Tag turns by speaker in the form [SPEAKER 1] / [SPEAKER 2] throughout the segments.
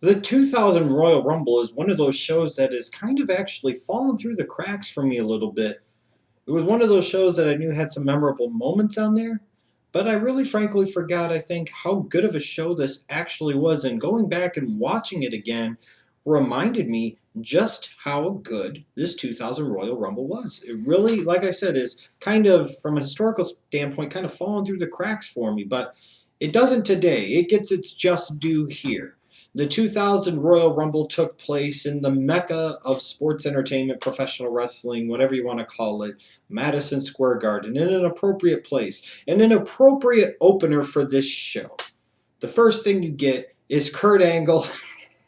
[SPEAKER 1] The 2000 Royal Rumble is one of those shows that has kind of actually fallen through the cracks for me a little bit. It was one of those shows that I knew had some memorable moments on there, but I really frankly forgot, I think, how good of a show this actually was. And going back and watching it again reminded me just how good this 2000 Royal Rumble was. It really, like I said, is kind of, from a historical standpoint, kind of fallen through the cracks for me, but it doesn't today. It gets its just due here. The 2000 Royal Rumble took place in the mecca of sports entertainment, professional wrestling, whatever you want to call it, Madison Square Garden, in an appropriate place, and an appropriate opener for this show. The first thing you get is Kurt Angle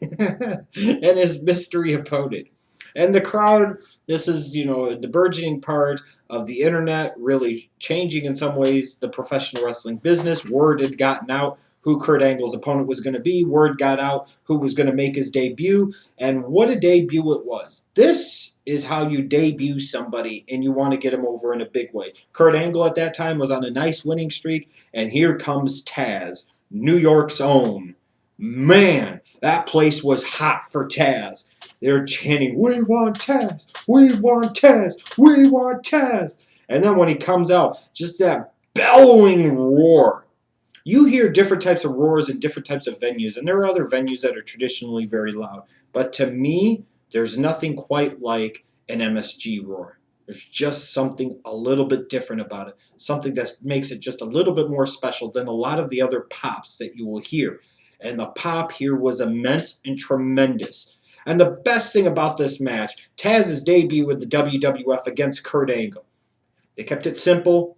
[SPEAKER 1] and his mystery opponent. And the crowd, this is, the burgeoning part of the internet, really changing in some ways the professional wrestling business. Word had gotten out who Kurt Angle's opponent was going to be. Word got out who was going to make his debut. And what a debut it was. This is how you debut somebody and you want to get him over in a big way. Kurt Angle at that time was on a nice winning streak. And here comes Tazz, New York's own. Man, that place was hot for Tazz. They're chanting, "We want Tazz! We want Tazz! We want Tazz!" And then when he comes out, just that bellowing roar. You hear different types of roars in different types of venues, and there are other venues that are traditionally very loud. But to me, there's nothing quite like an MSG roar. There's just something a little bit different about it. Something that makes it just a little bit more special than a lot of the other pops that you will hear. And the pop here was immense and tremendous. And the best thing about this match, Taz's debut with the WWF against Kurt Angle. They kept it simple.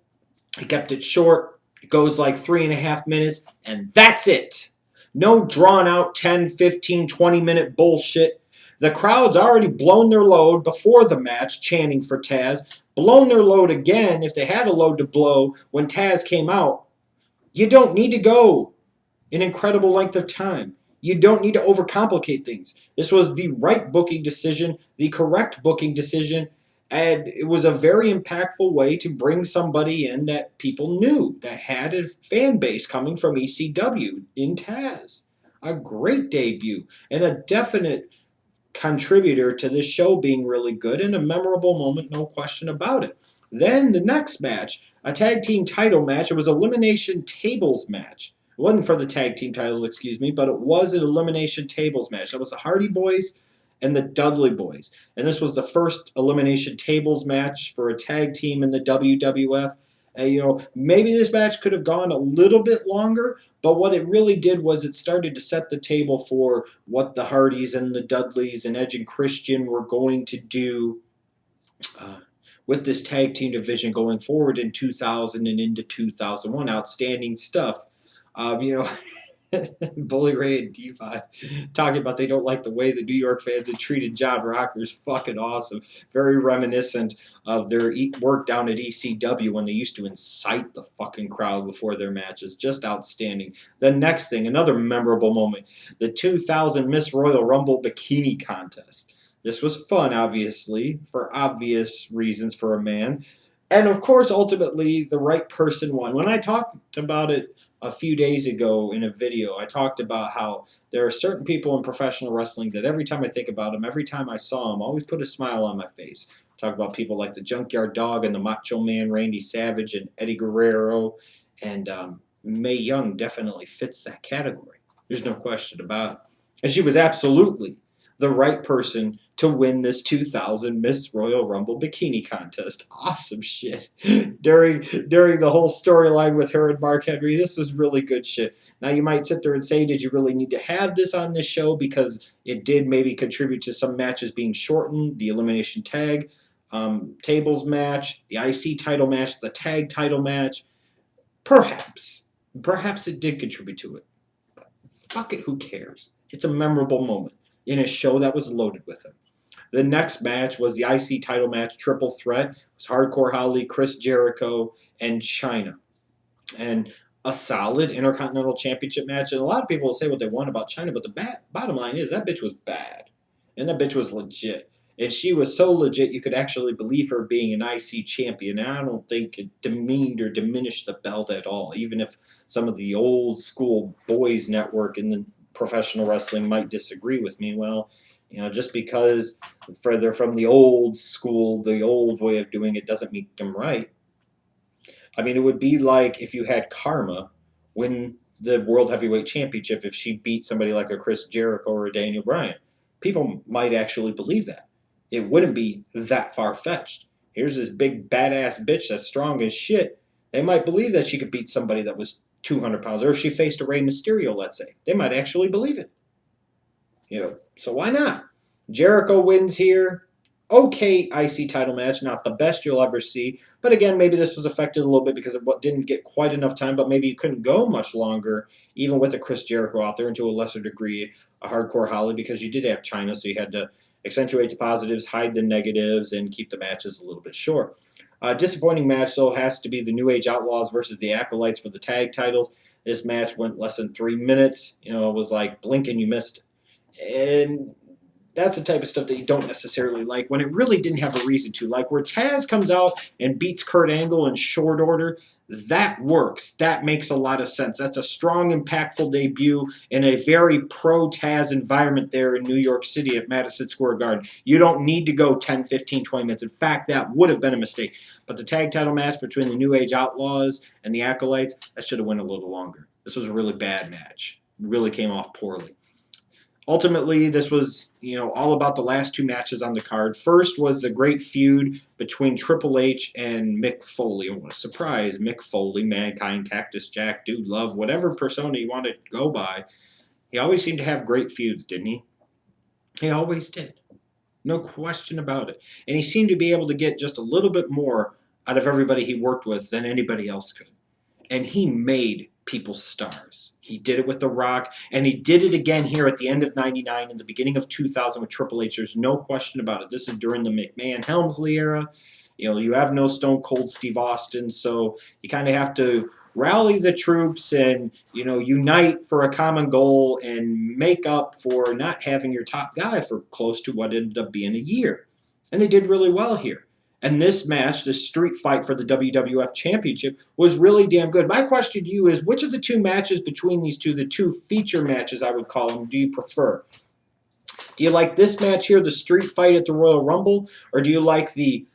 [SPEAKER 1] They kept it short. It goes like 3.5 minutes, and that's it. No drawn out 10, 15, 20-minute bullshit. The crowd's already blown their load before the match, chanting for Tazz. Blown their load again, if they had a load to blow, when Tazz came out. You don't need to go an incredible length of time. You don't need to overcomplicate things. This was the right booking decision, the correct booking decision, and it was a very impactful way to bring somebody in that people knew, that had a fan base coming from ECW in Taz. A great debut and a definite contributor to this show being really good and a memorable moment, no question about it. Then the next match, a tag team title match. It was an elimination tables match. It wasn't for the tag team titles, excuse me, but it was an elimination tables match. That was the Hardy Boys and the Dudley Boys. And this was the first elimination tables match for a tag team in the WWF. Maybe this match could have gone a little bit longer, but what it really did was it started to set the table for what the Hardys and the Dudleys and Edge and Christian were going to do uh, with this tag team division going forward in 2000 and into 2001. Outstanding stuff. You know, Bully Ray and Devi talking about they don't like the way the New York fans had treated John Rocker is fucking awesome. Very reminiscent of their work down at ECW when they used to incite the fucking crowd before their matches. Just outstanding. The next thing, another memorable moment, the 2000 Miss Royal Rumble Bikini Contest. This was fun, obviously, for obvious reasons for a man. And of course, ultimately, the right person won. When I talked about it a few days ago in a video, I talked about how there are certain people in professional wrestling that every time I think about them, every time I saw them, always put a smile on my face. Talk about people like the Junkyard Dog and the Macho Man Randy Savage and Eddie Guerrero, and Mae Young definitely fits that category. There's no question about it. And she was absolutely the right person to win this 2000 Miss Royal Rumble Bikini Contest. Awesome shit. During the whole storyline with her and Mark Henry, this was really good shit. Now you might sit there and say, did you really need to have this on this show? Because it did maybe contribute to some matches being shortened, the elimination tag, tables match, the IC title match, the tag title match. Perhaps. Perhaps it did contribute to it. But fuck it, who cares? It's a memorable moment in a show that was loaded with them. The next match was the IC title match, triple threat. It was Hardcore Holly, Chris Jericho, and Chyna. And a solid Intercontinental Championship match. And a lot of people will say what they want about Chyna, but the bottom line is that bitch was bad. And that bitch was legit. And she was so legit you could actually believe her being an IC champion. And I don't think it demeaned or diminished the belt at all, even if some of the old school Boyz network and the professional wrestling might disagree with me. Well, just because they're from the old school, the old way of doing it doesn't make them right. I mean, it would be like if you had Karma win the World Heavyweight Championship if she beat somebody like a Chris Jericho or a Daniel Bryan. People might actually believe that. It wouldn't be that far fetched. Here's this big badass bitch that's strong as shit. They might believe that she could beat somebody that was 200 pounds. Or if she faced a Rey Mysterio, let's say, they might actually believe it. So why not? Jericho wins here. Okay, Icy title match, not the best you'll ever see. But again, maybe this was affected a little bit because of what didn't get quite enough time, but maybe you couldn't go much longer, even with a Chris Jericho out there, and to a lesser degree, a Hardcore Holly, because you did have China, so you had to accentuate the positives, hide the negatives, and keep the matches a little bit short. Disappointing match, though, has to be the New Age Outlaws versus the Acolytes for the tag titles. This match went less than 3 minutes. It was like blink and you missed it. And that's the type of stuff that you don't necessarily like when it really didn't have a reason to. Like where Tazz comes out and beats Kurt Angle in short order, that works. That makes a lot of sense. That's a strong, impactful debut in a very pro-Tazz environment there in New York City at Madison Square Garden. You don't need to go 10, 15, 20 minutes. In fact, that would have been a mistake. But the tag title match between the New Age Outlaws and the Acolytes, that should have went a little longer. This was a really bad match. Really came off poorly. Ultimately, this was, all about the last two matches on the card. First was the great feud between Triple H and Mick Foley. What a surprise. Mick Foley, Mankind, Cactus Jack, Dude Love, whatever persona you want to go by. He always seemed to have great feuds, didn't he? He always did. No question about it. And he seemed to be able to get just a little bit more out of everybody he worked with than anybody else could. And he made people stars. He did it with The Rock, and he did it again here at the end of 99 and the beginning of 2000 with Triple H. There's no question about it. This is during the McMahon-Helmsley era. You have no Stone Cold Steve Austin, so you kind of have to rally the troops and, unite for a common goal and make up for not having your top guy for close to what ended up being a year. And they did really well here. And this match, the street fight for the WWF Championship, was really damn good. My question to you is, which of the two matches between these two, the two feature matches I would call them, do you prefer? Do you like this match here, the street fight at the Royal Rumble, or do you like the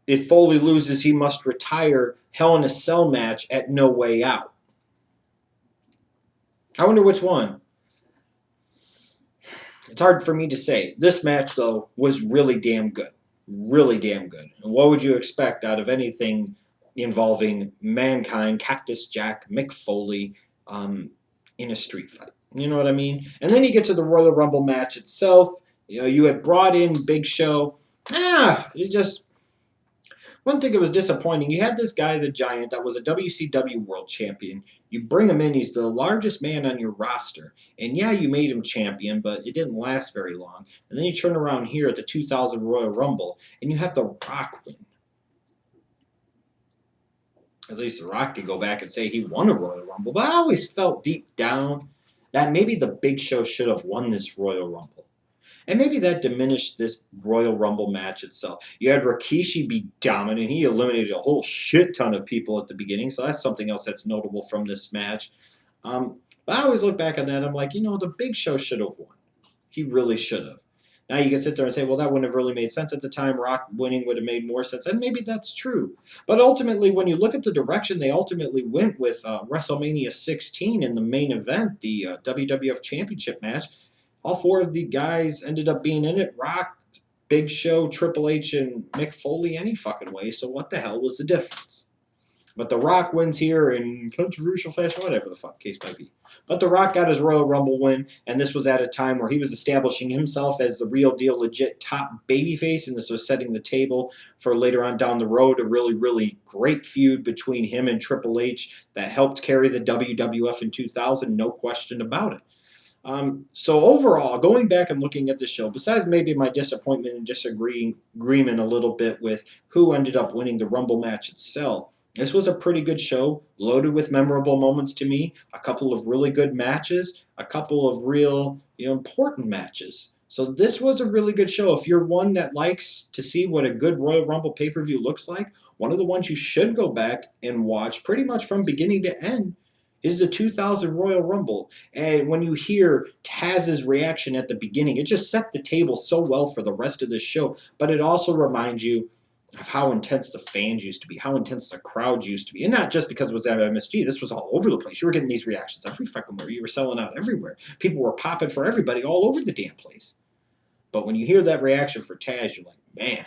[SPEAKER 1] if Foley loses, he must retire Hell in a Cell match at No Way Out? I wonder which one. It's hard for me to say. This match, though, was really damn good. Really damn good. And what would you expect out of anything involving Mankind, Cactus Jack, Mick Foley in a street fight? You know what I mean? And then you get to the Royal Rumble match itself. You had brought in Big Show. One thing that was disappointing, you had this guy, the Giant, that was a WCW World Champion. You bring him in, he's the largest man on your roster. And yeah, you made him champion, but it didn't last very long. And then you turn around here at the 2000 Royal Rumble, and you have The Rock win. At least The Rock could go back and say he won a Royal Rumble. But I always felt deep down that maybe the Big Show should have won this Royal Rumble. And maybe that diminished this Royal Rumble match itself. You had Rikishi be dominant. He eliminated a whole shit ton of people at the beginning, so that's something else that's notable from this match. But I always look back on that, I'm like, the Big Show should have won. He really should have. Now you can sit there and say, well, that wouldn't have really made sense at the time. Rock winning would have made more sense, and maybe that's true. But ultimately, when you look at the direction they ultimately went with WrestleMania 16 in the main event, the WWF Championship match, all four of the guys ended up being in it. Rock, Big Show, Triple H, and Mick Foley any fucking way. So what the hell was the difference? But The Rock wins here in controversial fashion, whatever the fuck case might be. But The Rock got his Royal Rumble win, and this was at a time where he was establishing himself as the real deal, legit top babyface, and this was setting the table for later on down the road, a really, really great feud between him and Triple H that helped carry the WWF in 2000, no question about it. So overall, going back and looking at the show, besides maybe my disappointment and disagreement a little bit with who ended up winning the Rumble match itself, this was a pretty good show, loaded with memorable moments to me, a couple of really good matches, a couple of real important matches. So this was a really good show. If you're one that likes to see what a good Royal Rumble pay-per-view looks like, one of the ones you should go back and watch pretty much from beginning to end is the 2000 Royal Rumble. And when you hear Tazz's reaction at the beginning, it just set the table so well for the rest of this show. But it also reminds you of how intense the fans used to be, how intense the crowd used to be. And not just because it was at MSG. This was all over the place. You were getting these reactions every fucking where. You were selling out everywhere. People were popping for everybody all over the damn place. But when you hear that reaction for Tazz, you're like, man,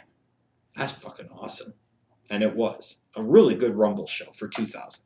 [SPEAKER 1] that's fucking awesome. And it was a really good Rumble show for 2000.